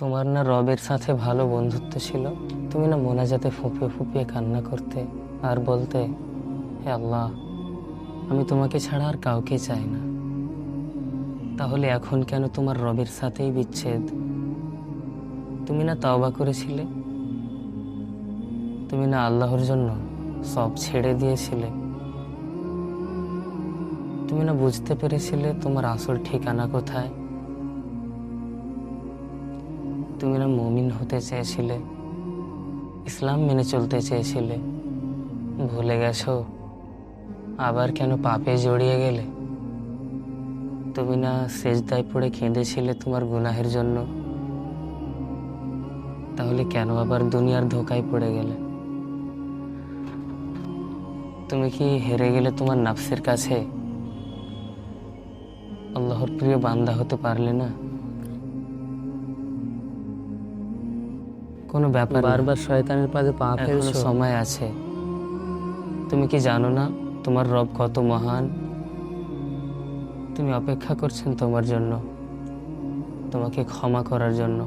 তোমার না রবের সাথে ভালো বন্ধুত্ব ছিল? তুমি না মোনাজাতে ফুঁপিয়ে ফুঁপিয়ে কান্না করতে আর বলতে, হে আল্লাহ, আমি তোমাকে ছাড়া আর কাউকে চাই না। তাহলে এখন কেন তোমার রবের সাথেই বিচ্ছেদ? তুমি না তওবা করেছিলে? তুমি না আল্লাহর জন্য সব ছেড়ে দিয়েছিলে? তুমি না বুঝতে পেরেছিলে তোমার আসল ঠিকানা কোথায়? তুমি না মুমিন হতে চেয়েছিলে, ইসলাম মেনে চলতে চেয়েছিলে? ভুলে গেছো? আবার কেন পাপে জড়িয়ে গেলে? তুমি না সেজদায় পড়ে কেঁদেছিলে তোমার গুনাহের জন্য? তাহলে কেন আবার দুনিয়ার ধোঁকায় পড়ে গেলে? তুমি কি হেরে গেলে তোমার নাফসের কাছে? আল্লাহর প্রিয় বান্দা হতে পারলে না? কোনো ব্যাপার না, বারবার শয়তানের পাদে পা এখনো ফেলছো। সময় আছে। তুমি কি জানো না তোমার রব কত মহান? তুমি অপেক্ষা করছেন তোমার জন্য, তোমাকে ক্ষমা করার জন্য।